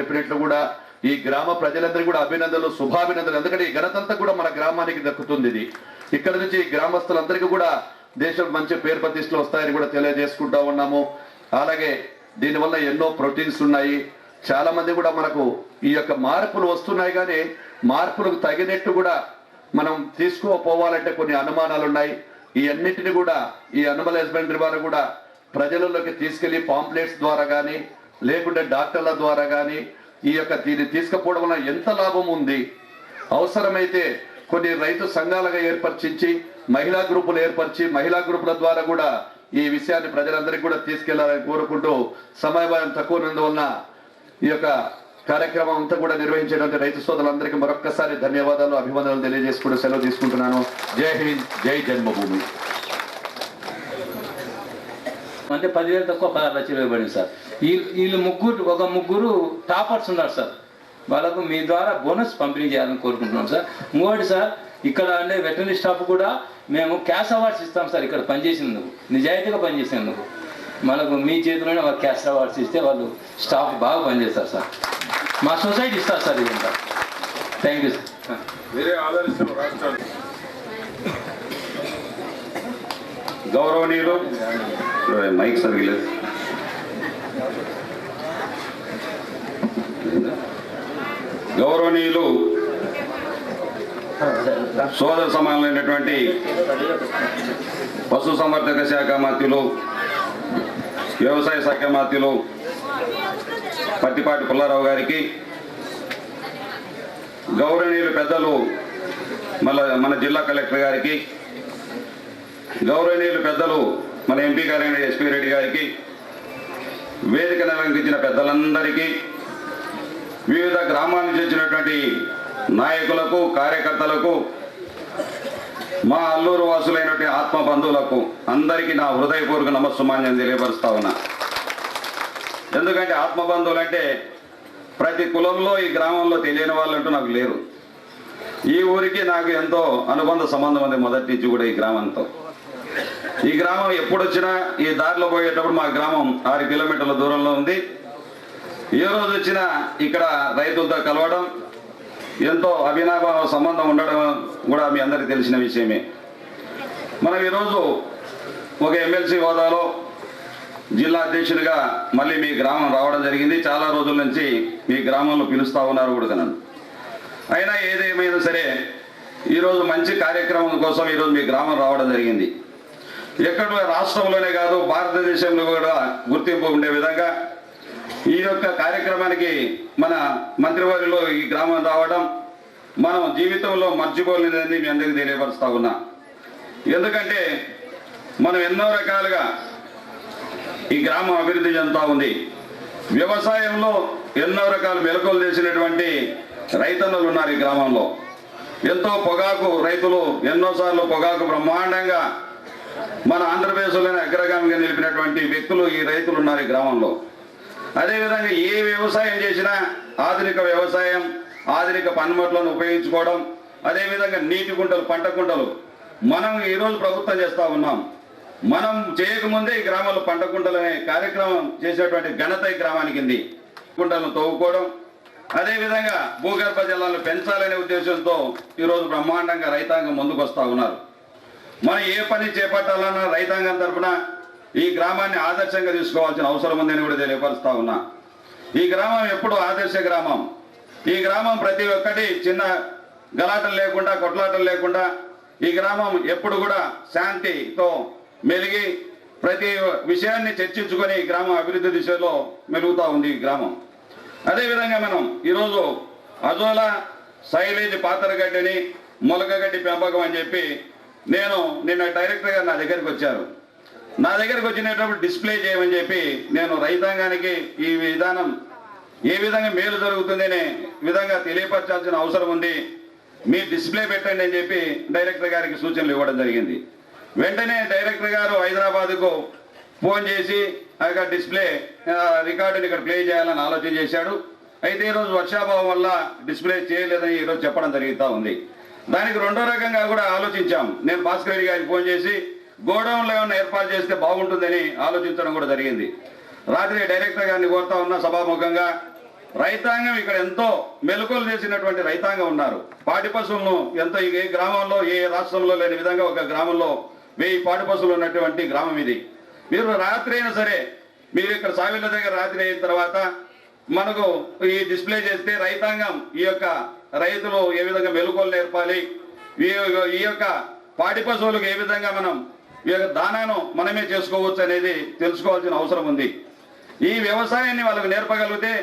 చెప్పినట్లు కూడా ఈ గ్రామ ప్రజలందరికీ కూడా అభినందనలు, శుభాభినందనలు. ఎందుకంటే ఈ ఘనతంతా కూడా మన గ్రామానికి దక్కుతుంది. ఇది ఇక్కడ నుంచి గ్రామస్తులందరికీ కూడా దేశం మంచి పేరు ప్రతిష్టలు వస్తాయని కూడా తెలియజేసుకుంటా ఉన్నాము. అలాగే దీనివల్ల ఎన్నో ప్రోటీన్స్ ఉన్నాయి. చాలా మంది కూడా మనకు ఈ యొక్క మార్పులు వస్తున్నాయి, కానీ మార్పులకు తగినట్టు కూడా మనం తీసుకోపోవాలంటే కొన్ని అనుమానాలు ఉన్నాయి. ఈ అన్నిటిని కూడా ఈ అనిమల్ హస్బెండరీ వారు కూడా ప్రజలలోకి తీసుకెళ్లి పాంప్లెట్స్ ద్వారా కానీ లేకుంటే డాక్టర్ల ద్వారా కానీ ఈ యొక్క దీన్ని తీసుకుపోవడం వల్ల ఎంత లాభం ఉంది. అవసరమైతే కొన్ని రైతు సంఘాలుగా ఏర్పరిచి మహిళా గ్రూపులు ఏర్పరిచి మహిళా గ్రూపుల ద్వారా కూడా ఈ విషయాన్ని ప్రజలందరికీ కూడా తీసుకెళ్లాలని కోరుకుంటూ సమయం తక్కువ ఉన్నందువలన ఈ యొక్క కార్యక్రమం అంతా కూడా నిర్వహించేటువంటి రైతు సోదరులందరికీ మరొక్కసారి ధన్యవాదాలు, అభివందనలు తెలియజేసుకుంటూ సెలవు తీసుకుంటున్నాను. జై హింద్, జై జన్మభూమి. అంటే 10,000 తక్కువ 16 లక్షలు ఇవ్వబడింది సార్. వీళ్ళు ముగ్గురు టాపర్స్ ఉన్నారు సార్. వాళ్ళకు మీ ద్వారా బోనస్ పంపిణీ చేయాలని కోరుకుంటున్నాం సార్. ఇంకోటి సార్, ఇక్కడ అంటే వెటర్నరీ స్టాఫ్ కూడా మేము క్యాష్ అవార్డ్స్ ఇస్తాం సార్. ఇక్కడ పనిచేసినందుకు, నిజాయితీగా పనిచేసినందుకు మనకు మీ చేతిలోనే వాళ్ళు క్యాష్ అవార్డ్స్ ఇస్తే వాళ్ళు స్టాఫ్ బాగా పనిచేస్తారు సార్. మా సొసైటీ ఇస్తారు సార్ ఇదంతా. Thank you sir. వేరే ఆదర్శం రాష్ట్రాలు గౌరవనీయులు మైక్ సరిగ్గా గౌరవనీయులు సోదర సమానమైనటువంటి పశుసంవర్ధక శాఖ మంత్రులు, వ్యవసాయ శాఖ మంత్రులు పత్తిపాటి పుల్లారావు గారికి, గౌరవనీయులు పెద్దలు మన జిల్లా కలెక్టర్ గారికి, గౌరవనీయులు పెద్దలు మన ఎంపీ గారైన ఎస్పీ రెడ్డి గారికి, వేదికను అలంకరించిన పెద్దలందరికీ, వివిధ గ్రామాల నుంచి వచ్చినటువంటి నాయకులకు, కార్యకర్తలకు, మా అల్లూరు వాసులైనటువంటి ఆత్మ బంధువులకు అందరికీ నా హృదయపూర్వక నమస్సుమాన్యం తెలియపరుస్తా ఉన్నా. ఎందుకంటే ఆత్మ బంధువులు అంటే ప్రతి కులంలో ఈ గ్రామంలో తెలియని వాళ్ళు అంటూ నాకు లేరు. ఈ ఊరికి నాకు ఎంతో అనుబంధ సంబంధం ఉంది మొదటి నుంచి కూడా. ఈ గ్రామంతో, ఈ గ్రామం ఎప్పుడు వచ్చినా ఈ దారిలో పోయేటప్పుడు మా గ్రామం 6 కిలోమీటర్ల దూరంలో ఉంది. ఏ రోజు వచ్చినా ఇక్కడ రైతులతో కలవడం, ఎంతో అవినాభావ సంబంధం ఉండడం కూడా మీ అందరికీ తెలిసిన విషయమే. మనం ఈరోజు ఒక ఎమ్మెల్సీ హోదాలో జిల్లా అధ్యక్షుడిగా మళ్ళీ మీ గ్రామం రావడం జరిగింది. చాలా రోజుల నుంచి మీ గ్రామంలో పిలుస్తూ ఉన్నారు కూడా నన్ను. అయినా ఏదేమైనా సరే ఈరోజు మంచి కార్యక్రమం కోసం ఈరోజు మీ గ్రామం రావడం జరిగింది. ఎక్కడ రాష్ట్రంలోనే కాదు భారతదేశంలో కూడా గుర్తింపు ఉండే విధంగా ఈ యొక్క కార్యక్రమానికి మన మంత్రివర్యులు ఈ గ్రామం రావడం మనం జీవితంలో మర్చిపోలేదని మీ అందరికీ తెలియపరుస్తా ఉన్నా. ఎందుకంటే మనం ఎన్నో రకాలుగా ఈ గ్రామం అభివృద్ధి చెందుతూ ఉంది. వ్యవసాయంలో ఎన్నో రకాల మెలకువలు చేసినటువంటి రైతన్నులు ఉన్నారు ఈ గ్రామంలో. ఎంతో పొగాకు రైతులు, ఎన్నోసార్లు పొగాకు బ్రహ్మాండంగా మన ఆంధ్రప్రదేశ్లోనే అగ్రగామిగా నిలిపినటువంటి వ్యక్తులు ఈ రైతులు ఉన్నారు ఈ గ్రామంలో. అదేవిధంగా ఏ వ్యవసాయం చేసినా ఆధునిక వ్యవసాయం, ఆధునిక పనిముట్లను ఉపయోగించుకోవడం, అదేవిధంగా నీటి కుంటలు, పంట కుంటలు మనం ఈరోజు ప్రభుత్వం చేస్తూ ఉన్నాం. మనం చేయకముందే ఈ గ్రామంలో పంట కుంటలనే కార్యక్రమం చేసేటువంటి ఘనత ఈ గ్రామానికి ఉంది. కుంటలను తవ్వుకోవడం, అదేవిధంగా భూగర్భ జలాలను పెంచాలనే ఉద్దేశంతో ఈరోజు బ్రహ్మాండంగా రైతాంగం ముందుకు వస్తూ ఉన్నారు. మనం ఏ పని చేపట్టాలన్నా రైతాంగం తరఫున ఈ గ్రామాన్ని ఆదర్శంగా తీసుకోవాల్సిన అవసరం ఉందని కూడా తెలియపరుస్తా ఉన్నా. ఈ గ్రామం ఎప్పుడు ఆదర్శ గ్రామం. ఈ గ్రామం ప్రతి ఒక్కటి చిన్న గలాటలు లేకుండా, కొట్లాటలు లేకుండా ఈ గ్రామం ఎప్పుడు కూడా శాంతితో మెలిగి ప్రతి విషయాన్ని చర్చించుకొని ఈ గ్రామం అభివృద్ధి దిశలో మెలుగుతూ ఉంది ఈ గ్రామం. అదేవిధంగా మనం ఈరోజు అజోలా, సైలేజ్, పాతరగడ్డిని, మొలకగడ్డి పెంపకం అని చెప్పి నేను నిన్న డైరెక్టర్ గారు నా దగ్గరికి వచ్చారు. నా దగ్గరికి వచ్చినప్పుడు డిస్ప్లే చేయమని చెప్పి నేను రైతాంగానికి ఈ విధానం ఏ విధంగా మేలు జరుగుతుందనే విధంగా తెలియపరచాల్సిన అవసరం ఉంది, మీ డిస్ప్లే పెట్టండి అని చెప్పి డైరెక్టర్ గారికి సూచనలు ఇవ్వడం జరిగింది. వెంటనే డైరెక్టర్ గారు హైదరాబాద్కు ఫోన్ చేసి ఆ యొక్క డిస్ప్లే రికార్డుని ఇక్కడ ప్లే చేయాలని ఆలోచన చేశాడు. అయితే ఈరోజు వర్షాభావం వల్ల డిస్ప్లే చేయలేదని ఈరోజు చెప్పడం జరుగుతూ ఉంది. దానికి రెండో రకంగా కూడా ఆలోచించాం. నేను భాస్కర్ రెడ్డి గారికి ఫోన్ చేసి గోడౌన్లో ఏమన్నా ఏర్పాటు చేస్తే బాగుంటుందని ఆలోచించడం కూడా జరిగింది. రాత్రి డైరెక్టర్ గారిని కోరుతా ఉన్న సభాముఖంగా రైతాంగం ఇక్కడ ఎంతో మెలకువలు చేసినటువంటి రైతాంగం ఉన్నారు. పాడి పశువులను ఎంతో ఏ గ్రామంలో ఏ రాష్ట్రంలో లేని విధంగా ఒక గ్రామంలో 1000 పాడి పశువులు ఉన్నటువంటి గ్రామం ఇది. మీరు రాత్రి అయినా సరే మీరు ఇక్కడ సావిళ్ళ దగ్గర రాత్రి అయిన తర్వాత మనకు ఈ డిస్ప్లే చేస్తే రైతాంగం ఈ యొక్క రైతులు ఏ విధంగా మెలకువలు నేర్పాలి, ఈ యొక్క పాడి పశువులకు ఏ విధంగా మనం ఈ యొక్క దానాను మనమే చేసుకోవచ్చు అనేది తెలుసుకోవాల్సిన అవసరం ఉంది. ఈ వ్యవసాయాన్ని వాళ్ళకు నేర్పగలిగితే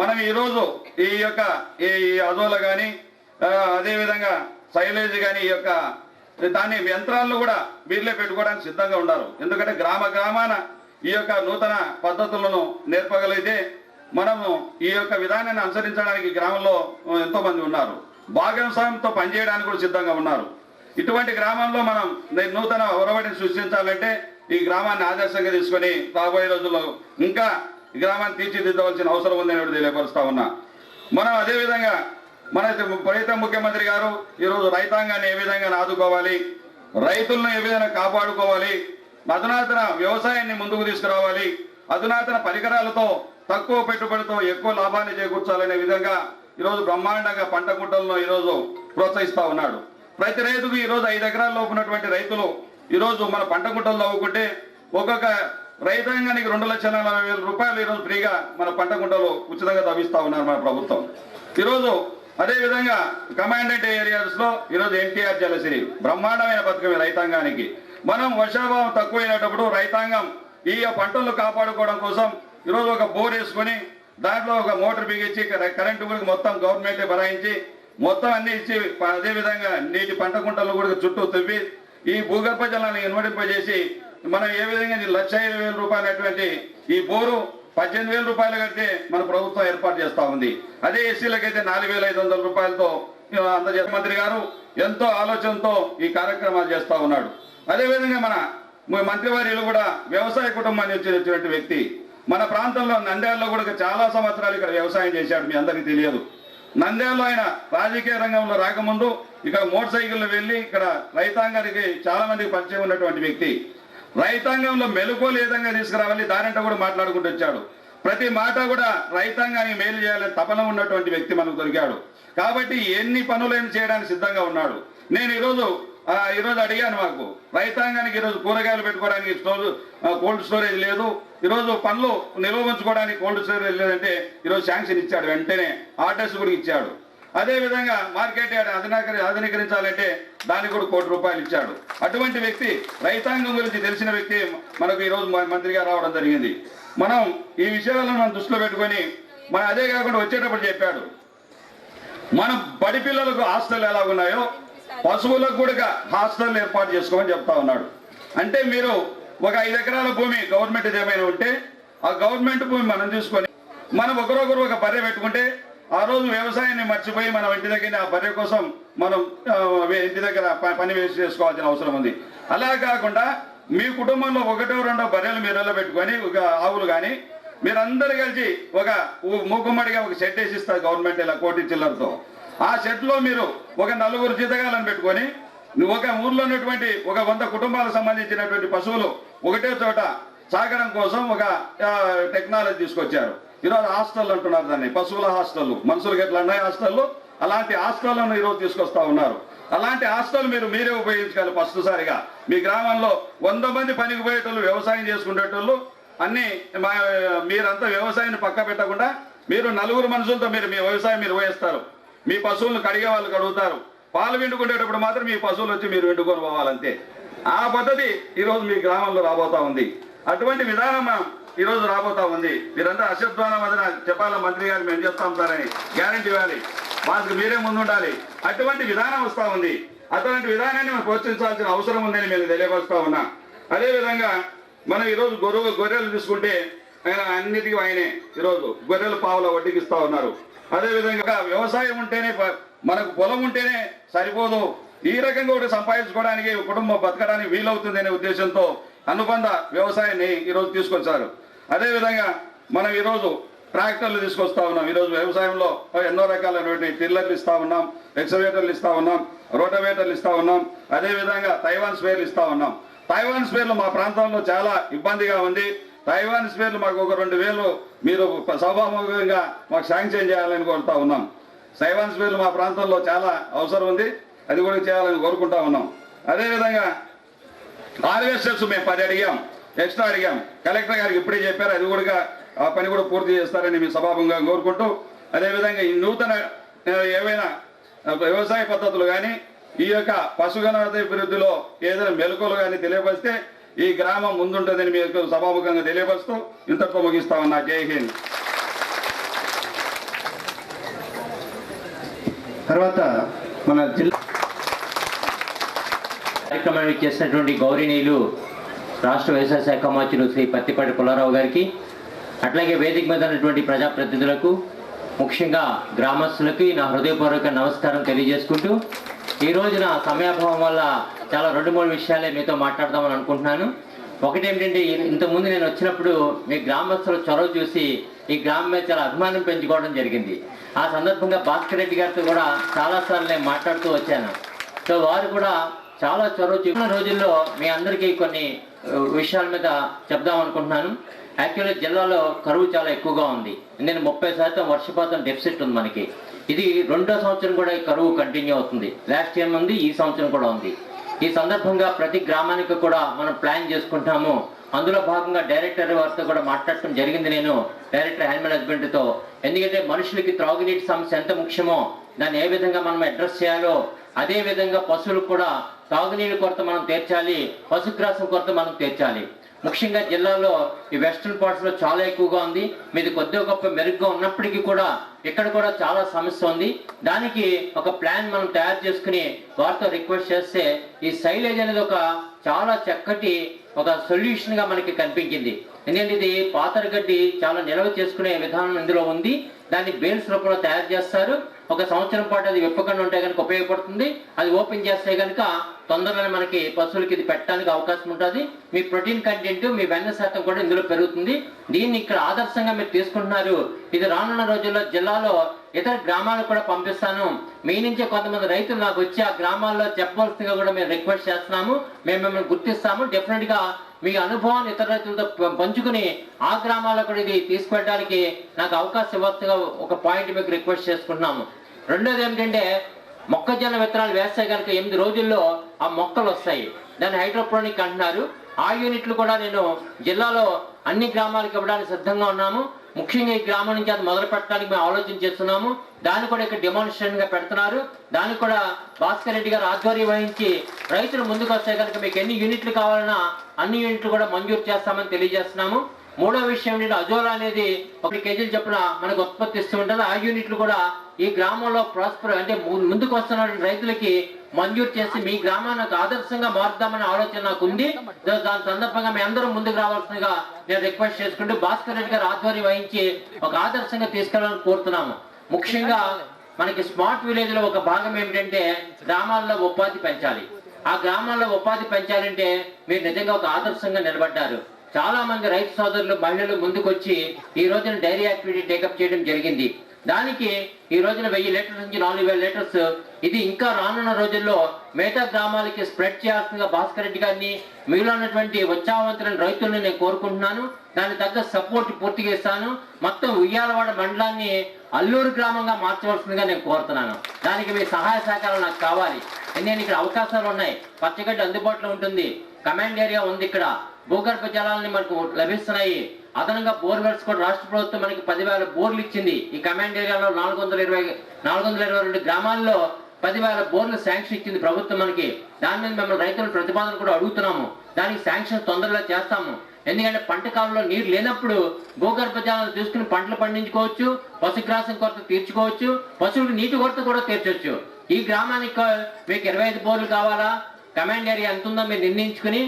మనం ఈరోజు ఈ యొక్క ఈ అజోలా కానీ అదేవిధంగా సైలేజ్ కానీ ఈ యొక్క దాని యంత్రాలను కూడా వీళ్ళే పెట్టుకోవడానికి సిద్ధంగా ఉన్నారు. ఎందుకంటే గ్రామాన ఈ యొక్క నూతన పద్ధతులను నేర్పగలిగితే మనము ఈ యొక్క విధానాన్ని అనుసరించడానికి గ్రామంలో ఎంతో మంది ఉన్నారు. భాగస్వామ్యంతో పనిచేయడానికి కూడా సిద్ధంగా ఉన్నారు. ఇటువంటి గ్రామంలో మనం నూతన ఒరవడిని సృష్టించాలంటే ఈ గ్రామాన్ని ఆదర్శంగా తీసుకొని రాబోయే రోజుల్లో ఇంకా ఈ గ్రామాన్ని తీర్చిదిద్దవలసిన అవసరం ఉందని తెలియపరుస్తా ఉన్నా. మనం అదేవిధంగా మన ప్రీతం ముఖ్యమంత్రి గారు ఈరోజు రైతాంగాన్ని ఏ విధంగా ఆదుకోవాలి, రైతులను ఏ విధంగా కాపాడుకోవాలి, అధునాతన వ్యవసాయాన్ని ముందుకు తీసుకురావాలి, అధునాతన పరికరాలతో తక్కువ పెట్టుబడితో ఎక్కువ లాభాన్ని చేకూర్చాలనే విధంగా ఈరోజు బ్రహ్మాండంగా పంట గుట్టలను ఈరోజు ప్రోత్సహిస్తా ఉన్నాడు. ప్రతి రైతుకు ఈరోజు 5 ఎకరాల లోపు ఉన్నటువంటి రైతులు ఈరోజు మన పంట గుట్టలు తవ్వుకుంటే ఒక్కొక్క రైతాంగానికి 2,40,000 రూపాయలు ఈరోజు ఫ్రీగా మన పంట గుట్టలు ఉచితంగా తవ్విస్తా ఉన్నారు మన ప్రభుత్వం. ఈరోజు అదేవిధంగా కమాండెంట్ ఏరియాస్ లో ఈరోజు ఎన్టీఆర్ జలసిరి బ్రహ్మాండమైన పథకమే రైతాంగానికి. మనం వర్షాభావం తక్కువైనప్పుడు రైతాంగం ఈ పంటలు కాపాడుకోవడం కోసం ఈరోజు ఒక బోర్ వేసుకొని దాంట్లో ఒక మోటార్ బిగించి కరెంటు గురించి మొత్తం గవర్నమెంటే భరాయించి మొత్తం అన్ని ఇచ్చి అదేవిధంగా నీటి పంట గుంటలు కూడా చుట్టూ తవ్వి ఈ భూగర్భ జలాన్ని ఇన్వడింపజేసి మనం ఏ విధంగా 1,05,000 రూపాయలటువంటి ఈ బోరు 18,000 రూపాయలు కడితే మన ప్రభుత్వం ఏర్పాటు చేస్తా ఉంది. అదే ఎస్సీలకైతే 4,500 రూపాయలతో అందజేసే మంత్రి గారు ఎంతో ఆలోచనతో ఈ కార్యక్రమాలు చేస్తా ఉన్నాడు. అదేవిధంగా మన మంత్రివర్యులు కూడా వ్యవసాయ కుటుంబాన్ని వచ్చినటువంటి వ్యక్తి. మన ప్రాంతంలో నంద్యాలలో కూడా చాలా సంవత్సరాలు ఇక్కడ వ్యవసాయం చేశాడు. మీ అందరికీ తెలియదు. నంద్యాలలో ఆయన రాజకీయ రంగంలో రాకముందు ఇక్కడ మోటార్ సైకిల్లో వెళ్ళి ఇక్కడ రైతాంగానికి చాలా మందికి పరిచయం ఉన్నటువంటి వ్యక్తి. రైతాంగంలో మెలకువలు ఏ విధంగా తీసుకురావాలి దానంటే కూడా మాట్లాడుకుంటూ వచ్చాడు. ప్రతి మాట కూడా రైతాంగానికి మేలు చేయాలని తపన ఉన్నటువంటి వ్యక్తి మనకు దొరికాడు. కాబట్టి ఎన్ని పనులైనా చేయడానికి సిద్ధంగా ఉన్నాడు. నేను ఈరోజు అడిగాను, మాకు రైతాంగానికి ఈరోజు కూరగాయలు పెట్టుకోవడానికి కోల్డ్ స్టోరేజ్ లేదు, ఈరోజు పండ్లు నిల్వ ఉంచుకోవడానికి కోల్డ్ స్టోరేజ్ లేదంటే ఈరోజు శాంక్షన్ ఇచ్చాడు, వెంటనే ఆర్డర్స్ కూడా ఇచ్చాడు. అదేవిధంగా మార్కెట్ యార్డ్ ఆధునీకరించాలంటే దానికి కూడా 1 కోటి రూపాయలు ఇచ్చాడు. అటువంటి వ్యక్తి, రైతాంగం గురించి తెలిసిన వ్యక్తి మనకు ఈరోజు మంత్రిగా రావడం జరిగింది. మనం ఈ విషయాలను మనం దృష్టిలో పెట్టుకొని అదే కాకుండా వచ్చేటప్పుడు చెప్పాడు, మన బడి పిల్లలకు హాస్టల్ ఎలా ఉన్నాయో పశువులకు కూడా హాస్టల్ ఏర్పాటు చేసుకోమని చెప్తా ఉన్నాడు. అంటే మీరు ఒక 5 ఎకరాల భూమి గవర్నమెంట్ ఏమైనా ఉంటే ఆ గవర్నమెంట్ భూమి మనం తీసుకొని మనం ఒకరొకరు ఒక బర్రె పెట్టుకుంటే ఆ రోజు వ్యవసాయాన్ని మర్చిపోయి మనం ఇంటి దగ్గర ఆ బర్రె కోసం మనం ఇంటి దగ్గర పని వేసి చేసుకోవాల్సిన అవసరం ఉంది. అలా కాకుండా మీ కుటుంబంలో 1-2 బర్రెలు మీరు పెట్టుకొని ఒక ఆవులు కానీ మీరందరూ కలిసి ఒక మూకుమ్మడిగా ఒక షెడ్ వేసి ఇస్తారు గవర్నమెంట్ ఇలా 1 కోటి చిల్లరతో. ఆ షెడ్లో మీరు ఒక 4 జీతగాలను పెట్టుకొని ఒక ఊర్లో ఉన్నటువంటి ఒక 100 కుటుంబాలకు సంబంధించినటువంటి పశువులు ఒకటే చోట సాగడం కోసం ఒక టెక్నాలజీ తీసుకొచ్చారు. ఈరోజు హాస్టల్ అంటున్నారు దాన్ని, పశువుల హాస్టల్. మనుషులకు ఎట్లా ఉన్నాయి హాస్టల్, అలాంటి హాస్టళ్లను ఈరోజు తీసుకొస్తా ఉన్నారు. అలాంటి హాస్టల్ మీరే ఉపయోగించాలి. ఫస్ట్ సారిగా మీ గ్రామంలో 100 మంది పనికి పోయేటోళ్ళు, వ్యవసాయం చేసుకునేటోళ్ళు అన్ని మీరంతా వ్యవసాయాన్ని పక్క పెట్టకుండా మీరు 4 మనుషులతో మీ వ్యవసాయం మీరు పోయేస్తారు. మీ పశువులను కడిగే వాళ్ళు కడుగుతారు. పాలు విండుకునేటప్పుడు మాత్రం మీ పశువులు వచ్చి మీరు విండుకొని పోవాలంతే. ఆ పద్ధతి ఈరోజు మీ గ్రామంలో రాబోతా ఉంది. అటువంటి విధానం ఈరోజు రాబోతా ఉంది. మీరంతా అశబ్దానం వదిన చెప్పాలా మంత్రి గారు, మేము చెప్తాం సార్ అని గ్యారంటీ ఇవ్వాలి. వాళ్ళకి మీరే ముందుండాలి. అటువంటి విధానం వస్తూ ఉంది. అటువంటి విధానాన్ని మనం ప్రోత్సహించాల్సిన అవసరం ఉందని మేము తెలియపరుస్తా ఉన్నా. అదేవిధంగా మనం ఈరోజు గొర్రెలు తీసుకుంటే అన్నిటికీ ఆయనే ఈరోజు గొర్రెలు పావుల వడ్డీకి ఇస్తా ఉన్నారు. అదేవిధంగా వ్యవసాయం ఉంటేనే మనకు పొలం ఉంటేనే సరిపోదు, ఈ రకంగా ఒకటి సంపాదించుకోవడానికి కుటుంబం బతకడానికి వీలవుతుందనే ఉద్దేశంతో అనుబంధ వ్యవసాయాన్ని ఈరోజు తీసుకొచ్చారు. అదేవిధంగా మనం ఈరోజు ట్రాక్టర్లు తీసుకొస్తా ఉన్నాం. ఈరోజు వ్యవసాయంలో ఎన్నో రకాలైనటువంటి టిల్లర్లు ఇస్తా ఉన్నాం, ఎక్స్కవేటర్లు ఇస్తా ఉన్నాం, రోటవేటర్లు ఇస్తా ఉన్నాం. అదేవిధంగా తైవాన్ స్పేర్లు ఇస్తా ఉన్నాం. తైవాన్ స్పేర్లు మా ప్రాంతంలో చాలా ఇబ్బందిగా ఉంది. తైవాన్ స్పేర్లు మాకు ఒక 2000 మీరు సభాముఖంగా మాకు శాంక్షన్ చేయాలని కోరుతా ఉన్నాం. తైవాన్ స్పేర్లు మా ప్రాంతంలో చాలా అవసరం ఉంది, అది కూడా చేయాలని కోరుకుంటా ఉన్నాం. అదేవిధంగా హార్వెస్టర్స్ మేము 10 అడిగాం, ఎక్స్ట్రా అడిగాం. కలెక్టర్ గారికి ఇప్పుడే చెప్పారు, అది కూడా ఆ పని కూడా పూర్తి చేస్తారని మేము సభాముఖంగా కోరుకుంటూ, అదేవిధంగా ఈ నూతన ఏవైనా వ్యవసాయ పద్ధతులు కానీ ఈ యొక్క పశుగణాభివృద్ధిలో ఏదైనా మెలకువలు కానీ తెలియపరిస్తే ఈ గ్రామం ముందుంటుందని మీకు సభాముఖంగా తెలియపరుస్తూ ఇంతటితో ముగిస్తామన్నా. జై హింద్. తర్వాత మన జిల్లా కార్యక్రమానికి చేసినటువంటి గౌరవనీయులు రాష్ట్ర వ్యవసాయ శాఖ మంత్రులు శ్రీ పత్తిపాటి పుల్లారావు గారికి, అట్లాగే వేదిక మీద ఉన్నటువంటి ప్రజాప్రతినిధులకు, ముఖ్యంగా గ్రామస్తులకి నా హృదయపూర్వక నమస్కారం తెలియజేసుకుంటూ, ఈ రోజున సమయాభావం వల్ల చాలా 2-3 విషయాలే మీతో మాట్లాడదామని అనుకుంటున్నాను. ఒకటి ఏమిటంటే, ఇంతకుముందు నేను వచ్చినప్పుడు మీ గ్రామస్తుల చొరవ చూసి ఈ గ్రామం మీద చాలా అభిమానం పెంచుకోవడం జరిగింది. ఆ సందర్భంగా భాస్కర్ రెడ్డి గారితో కూడా చాలాసార్లు నేను మాట్లాడుతూ వచ్చాను. సో వారు కూడా చాలా చొరవ చూపిన రోజుల్లో మీ అందరికీ కొన్ని విషయాల మీద చెప్దాం అనుకుంటున్నాను. యాక్చువల్లీ జిల్లాలో కరువు చాలా ఎక్కువగా ఉంది. నేను 30% వర్షపాతం డెఫిసిట్ ఉంది మనకి. ఇది 2వ సంవత్సరం కూడా ఈ కరువు కంటిన్యూ అవుతుంది. లాస్ట్ ఇయర్ ఉంది, ఈ సంవత్సరం కూడా ఉంది. ఈ సందర్భంగా ప్రతి గ్రామానికి కూడా మనం ప్లాన్ చేసుకుంటాము. అందులో భాగంగా డైరెక్టర్ వారితో కూడా మాట్లాడటం జరిగింది, నేను డైరెక్టర్ యానిమల్ హస్బెండరీతో. ఎందుకంటే మనుషులకి త్రాగునీటి సమస్య ఎంత ముఖ్యమో దాన్ని ఏ విధంగా మనం అడ్రస్ చేయాలో, అదే విధంగా పశువులకు కూడా తాగునీరు కొరత మనం తీర్చాలి, పశుగ్రాసం కొరత మనం తీర్చాలి. ముఖ్యంగా జిల్లాలో ఈ వెస్టర్న్ పార్ట్స్ లో చాలా ఎక్కువగా ఉంది. మీది కొద్దిగా గొప్ప మెరుగ్గా ఉన్నప్పటికీ కూడా ఇక్కడ కూడా చాలా సమస్య ఉంది. దానికి ఒక ప్లాన్ మనం తయారు చేసుకుని వారితో రిక్వెస్ట్ చేస్తే ఈ సైలేజ్ అనేది ఒక చాలా చక్కటి ఒక సొల్యూషన్ గా మనకి కనిపించింది. ఎందుకంటే ఇది పాతరగడ్డి చాలా నిల్వ చేసుకునే విధానం ఇందులో ఉంది. దాన్ని బేల్స్ రూపంలో తయారు చేస్తారు. 1 సంవత్సరం పాటు అది విప్పకుండా ఉంటే కనుక ఉపయోగపడుతుంది. అది ఓపెన్ చేస్తే కనుక తొందరగానే మనకి పశువులకి ఇది పెట్టడానికి అవకాశం ఉంటుంది. మీ ప్రోటీన్ కంటెంట్, మీ వెన్న శాతం కూడా ఇందులో పెరుగుతుంది. దీన్ని ఇక్కడ ఆదర్శంగా మీరు తీసుకుంటున్నారు. ఇది రానున్న రోజుల్లో జిల్లాలో ఇతర గ్రామాలకు కూడా పంపిస్తాను. మీ నుంచే కొంతమంది రైతులు నాకు వచ్చి ఆ గ్రామాల్లో చెప్పవలసిందిగా కూడా మేము రిక్వెస్ట్ చేస్తున్నాము. మేము మిమ్మల్ని గుర్తిస్తాము. డెఫినెట్ గా మీ అనుభవాన్ని ఇతర రైతులతో పంచుకుని ఆ గ్రామాల్లో కూడా ఇది తీసుకెళ్ళడానికి నాకు అవకాశం ఇవ్వచ్చుగా ఒక పాయింట్ మీకు రిక్వెస్ట్ చేసుకుంటున్నాము. రెండోది ఏమిటంటే, మొక్కజొన్న విత్తనాలు వేస్తే కనుక 8 రోజుల్లో ఆ మొక్కలు వస్తాయి. దాన్ని హైడ్రోపోనిక్ అంటున్నారు. ఆ యూనిట్లు కూడా నేను జిల్లాలో అన్ని గ్రామాలకు ఇవ్వడానికి సిద్ధంగా ఉన్నాము. ముఖ్యంగా ఈ గ్రామం నుంచి అది మొదలు పెట్టడానికి మేము ఆలోచన చేస్తున్నాము. దాన్ని కూడా ఇక్కడ డెమాన్స్ట్రేషన్ గా పెడుతున్నారు. దానికి కూడా భాస్కర్ రెడ్డి గారు ఆధ్వర్యం వహించి రైతులు ముందుకు వస్తే కనుక మీకు ఎన్ని యూనిట్లు కావాలన్నా అన్ని యూనిట్లు కూడా మంజూరు చేస్తామని తెలియజేస్తున్నాము. మూడో విషయం ఏంటంటే, అజోలా అనేది 1 కేజీలు చొప్పున మనకు ఉత్పత్తి ఇస్తూ ఉంటుంది. ఆ యూనిట్లు కూడా ఈ గ్రామంలో ప్రాస్పర్ అంటే ముందుకు వస్తున్న రైతులకి మంజూరు చేసి మీ గ్రామాన్ని ఒక ఆదర్శంగా మారుద్దామనే ఆలోచన నాకు ఉంది. దాని సందర్భంగా మీ అందరూ ముందుకు రావాల్సిందిగా నేను రిక్వెస్ట్ చేసుకుంటూ భాస్కర్ రెడ్డి గారు ఆధ్వర్యం వహించి ఒక ఆదర్శంగా తీసుకెళ్లాలని కోరుతున్నాము. ముఖ్యంగా మనకి స్మార్ట్ విలేజ్ లో ఒక భాగం ఏమిటంటే, గ్రామాల్లో ఉపాధి పెంచాలి. ఆ గ్రామాల్లో ఉపాధి పెంచాలంటే మీరు నిజంగా ఒక ఆదర్శంగా నిలబడ్డారు. చాలా మంది రైతు సోదరులు, మహిళలు ముందుకు వచ్చి ఈ రోజున డైరీ యాక్టివిటీ టేకప్ చేయడం జరిగింది. దానికి ఈ రోజున 1000 లీటర్స్ నుంచి 4000 లీటర్స్ ఇది ఇంకా రానున్న రోజుల్లో మిగతా గ్రామాలకి స్ప్రెడ్ చేయాల్సిందిగా భాస్కర్ రెడ్డి గారిని, మీలో ఉన్నటువంటి ఉత్సాహవంతులైన రైతులను నేను కోరుకుంటున్నాను. దానికి తగ్గ సపోర్ట్ పూర్తిగా ఇస్తాను. మొత్తం ఉయ్యాలవాడ మండలాన్ని అల్లూరు గ్రామంగా మార్చవలసిందిగా నేను కోరుతున్నాను. దానికి మీ సహాయ సహకారాలు నాకు కావాలి. ఎందుకంటే ఇక్కడ అవకాశాలు ఉన్నాయి. పచ్చగడ్డి అందుబాటులో ఉంటుంది. కమాండ్ ఏరియా ఉంది. ఇక్కడ భూగర్భ జలాలని మనకు లభిస్తున్నాయి. అదనంగా బోర్వెల్స్ కూడా రాష్ట్ర ప్రభుత్వం మనకి 10,000 బోర్లు ఇచ్చింది. ఈ కమాండ్ ఏరియాలో 422 గ్రామాల్లో 10,000 బోర్లు శాంక్షన్ ఇచ్చింది ప్రభుత్వం మనకి. దాని మీద మిమ్మల్ని రైతుల ప్రతిపాదన కూడా అడుగుతున్నాము. దానికి శాంక్షన్ తొందరగా చేస్తాము. ఎందుకంటే పంట కాలంలో నీరు లేనప్పుడు భూగర్భ జలాలను తీసుకుని పంటలు పండించుకోవచ్చు, పశుగ్రాసం కొరత తీర్చుకోవచ్చు, పశువులకు నీటి కొరత కూడా తీర్చవచ్చు. ఈ గ్రామానికి మీకు 25 బోర్లు కావాలా, కమాండ్ ఏరియా ఎంత ఉందో మీరు నిర్ణయించుకుని